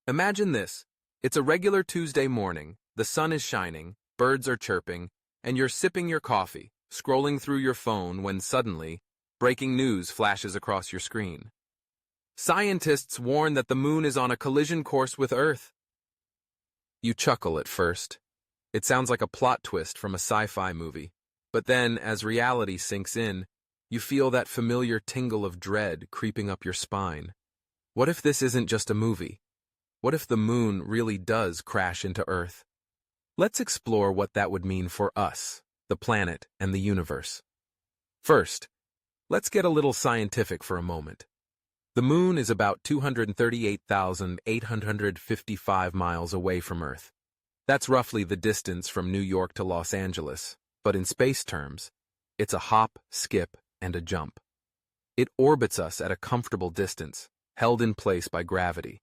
Imagine this. It's a regular Tuesday morning, the sun is shining, birds are chirping, and you're sipping your coffee, scrolling through your phone when suddenly, breaking news flashes across your screen. Scientists warn that the moon is on a collision course with Earth. You chuckle at first. It sounds like a plot twist from a sci-fi movie. But then, as reality sinks in, you feel that familiar tingle of dread creeping up your spine. What if this isn't just a movie? What if the moon really does crash into Earth? Let's explore what that would mean for us, the planet, and the universe. First, let's get a little scientific for a moment. The moon is about 238,855 miles away from Earth. That's roughly the distance from New York to Los Angeles, but in space terms, it's a hop, skip, and a jump. It orbits us at a comfortable distance, held in place by gravity.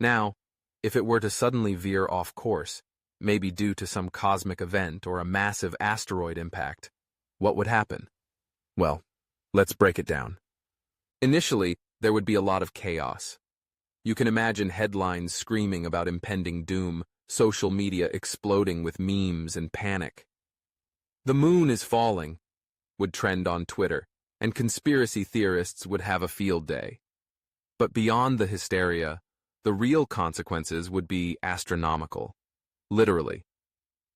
Now, if it were to suddenly veer off course, maybe due to some cosmic event or a massive asteroid impact, what would happen? Well, let's break it down. Initially, there would be a lot of chaos. You can imagine headlines screaming about impending doom, social media exploding with memes and panic. "The moon is falling" would trend on Twitter, and conspiracy theorists would have a field day. But beyond the hysteria, the real consequences would be astronomical. Literally.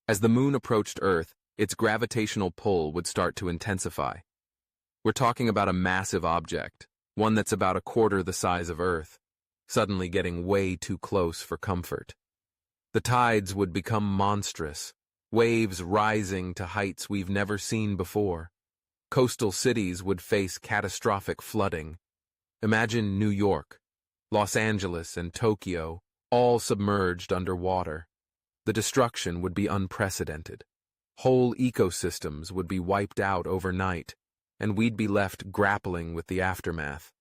As the moon approached Earth, its gravitational pull would start to intensify. We're talking about a massive object, one that's about a quarter the size of Earth, suddenly getting way too close for comfort. The tides would become monstrous, waves rising to heights we've never seen before. Coastal cities would face catastrophic flooding. Imagine New York, Los Angeles, and Tokyo, all submerged underwater. The destruction would be unprecedented. Whole ecosystems would be wiped out overnight, and we'd be left grappling with the aftermath.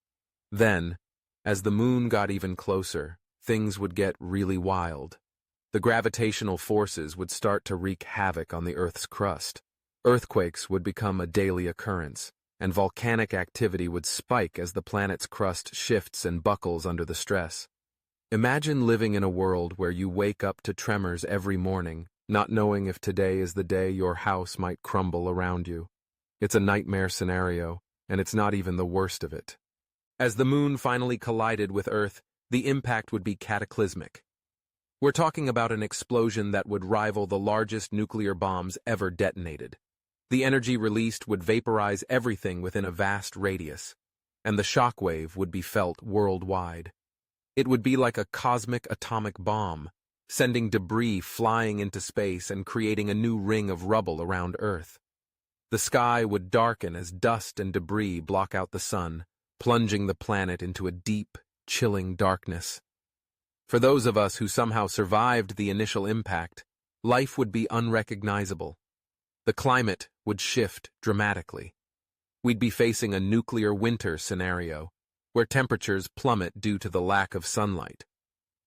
Then, as the moon got even closer, things would get really wild. The gravitational forces would start to wreak havoc on the Earth's crust. Earthquakes would become a daily occurrence, and volcanic activity would spike as the planet's crust shifts and buckles under the stress. Imagine living in a world where you wake up to tremors every morning, not knowing if today is the day your house might crumble around you. It's a nightmare scenario, and it's not even the worst of it. As the moon finally collided with Earth, the impact would be cataclysmic. We're talking about an explosion that would rival the largest nuclear bombs ever detonated. The energy released would vaporize everything within a vast radius, and the shockwave would be felt worldwide. It would be like a cosmic atomic bomb, sending debris flying into space and creating a new ring of rubble around Earth. The sky would darken as dust and debris block out the sun, plunging the planet into a deep, chilling darkness. For those of us who somehow survived the initial impact, life would be unrecognizable. The climate would shift dramatically. We'd be facing a nuclear winter scenario, where temperatures plummet due to the lack of sunlight.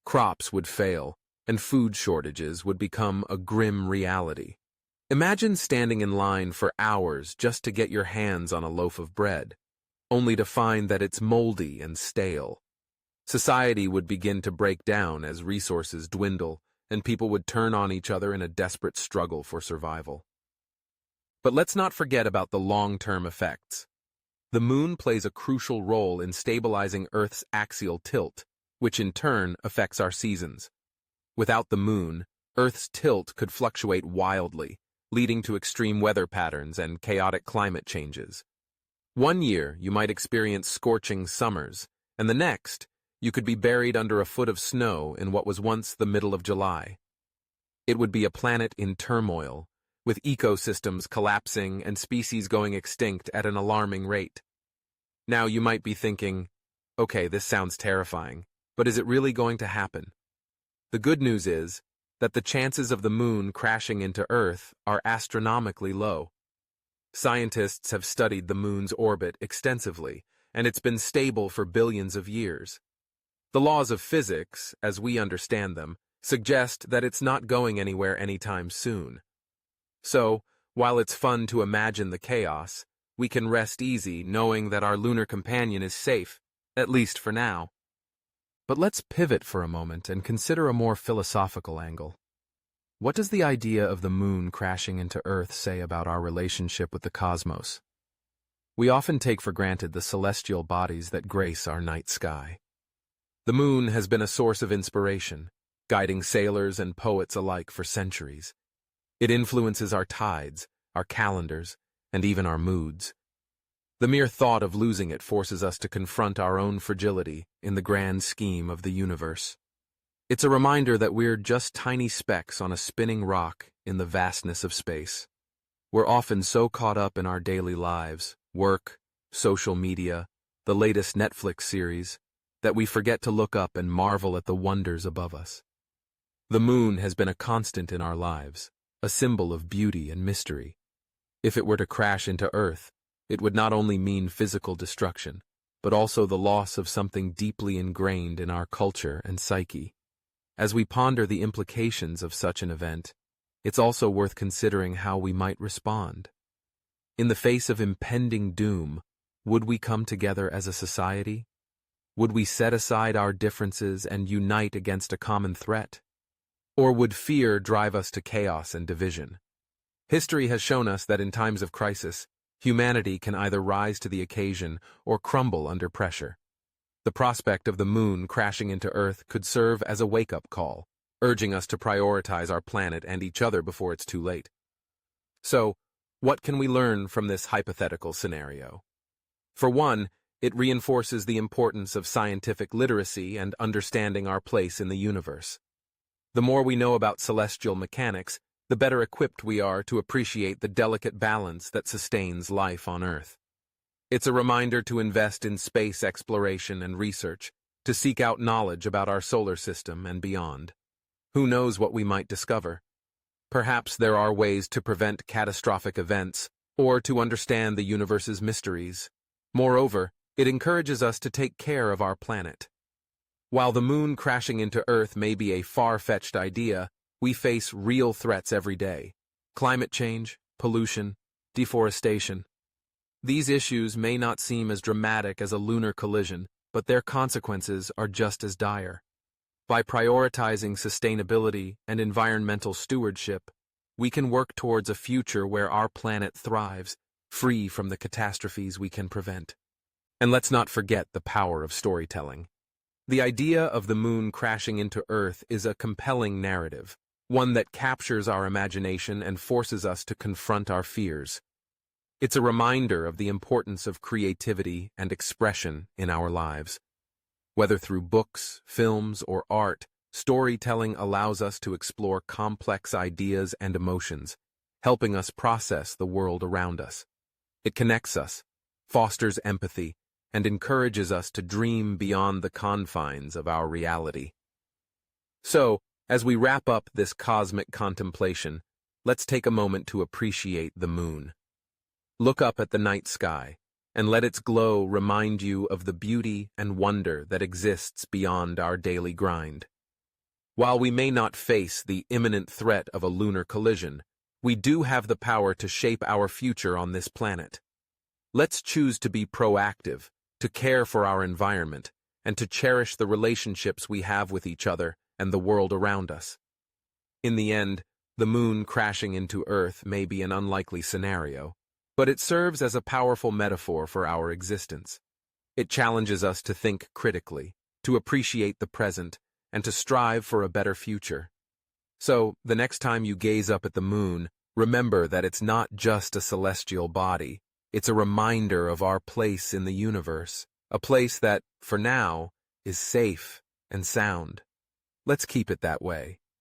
Crops would fail, and food shortages would become a grim reality. Imagine standing in line for hours just to get your hands on a loaf of bread, only to find that it's moldy and stale. Society would begin to break down as resources dwindle, and people would turn on each other in a desperate struggle for survival. But let's not forget about the long-term effects. The moon plays a crucial role in stabilizing Earth's axial tilt, which in turn affects our seasons. Without the moon, Earth's tilt could fluctuate wildly, leading to extreme weather patterns and chaotic climate changes. One year, you might experience scorching summers, and the next, you could be buried under a foot of snow in what was once the middle of July. It would be a planet in turmoil, with ecosystems collapsing and species going extinct at an alarming rate. Now you might be thinking, okay, this sounds terrifying, but is it really going to happen? The good news is that the chances of the moon crashing into Earth are astronomically low. Scientists have studied the moon's orbit extensively, and it's been stable for billions of years. The laws of physics, as we understand them, suggest that it's not going anywhere anytime soon. So, while it's fun to imagine the chaos, we can rest easy knowing that our lunar companion is safe, at least for now. But let's pivot for a moment and consider a more philosophical angle. What does the idea of the moon crashing into Earth say about our relationship with the cosmos? We often take for granted the celestial bodies that grace our night sky. The moon has been a source of inspiration, guiding sailors and poets alike for centuries. It influences our tides, our calendars, and even our moods. The mere thought of losing it forces us to confront our own fragility in the grand scheme of the universe. It's a reminder that we're just tiny specks on a spinning rock in the vastness of space. We're often so caught up in our daily lives, work, social media, the latest Netflix series, that we forget to look up and marvel at the wonders above us. The moon has been a constant in our lives, a symbol of beauty and mystery. If it were to crash into Earth, it would not only mean physical destruction, but also the loss of something deeply ingrained in our culture and psyche. As we ponder the implications of such an event, it's also worth considering how we might respond. In the face of impending doom, would we come together as a society? Would we set aside our differences and unite against a common threat? Or would fear drive us to chaos and division? History has shown us that in times of crisis, humanity can either rise to the occasion or crumble under pressure. The prospect of the moon crashing into Earth could serve as a wake-up call, urging us to prioritize our planet and each other before it's too late. So, what can we learn from this hypothetical scenario? For one, it reinforces the importance of scientific literacy and understanding our place in the universe. The more we know about celestial mechanics, the better equipped we are to appreciate the delicate balance that sustains life on Earth. It's a reminder to invest in space exploration and research, to seek out knowledge about our solar system and beyond. Who knows what we might discover? Perhaps there are ways to prevent catastrophic events or to understand the universe's mysteries. Moreover, it encourages us to take care of our planet. While the moon crashing into Earth may be a far-fetched idea, we face real threats every day: climate change, pollution, deforestation. These issues may not seem as dramatic as a lunar collision, but their consequences are just as dire. By prioritizing sustainability and environmental stewardship, we can work towards a future where our planet thrives, free from the catastrophes we can prevent. And let's not forget the power of storytelling. The idea of the moon crashing into Earth is a compelling narrative, one that captures our imagination and forces us to confront our fears. It's a reminder of the importance of creativity and expression in our lives. Whether through books, films, or art, storytelling allows us to explore complex ideas and emotions, helping us process the world around us. It connects us, fosters empathy, and encourages us to dream beyond the confines of our reality. So, as we wrap up this cosmic contemplation, let's take a moment to appreciate the moon. Look up at the night sky, and let its glow remind you of the beauty and wonder that exists beyond our daily grind. While we may not face the imminent threat of a lunar collision, we do have the power to shape our future on this planet. Let's choose to be proactive, to care for our environment, and to cherish the relationships we have with each other and the world around us. In the end, the moon crashing into Earth may be an unlikely scenario, but it serves as a powerful metaphor for our existence. It challenges us to think critically, to appreciate the present, and to strive for a better future. So, the next time you gaze up at the moon, remember that it's not just a celestial body. It's a reminder of our place in the universe, a place that, for now, is safe and sound. Let's keep it that way.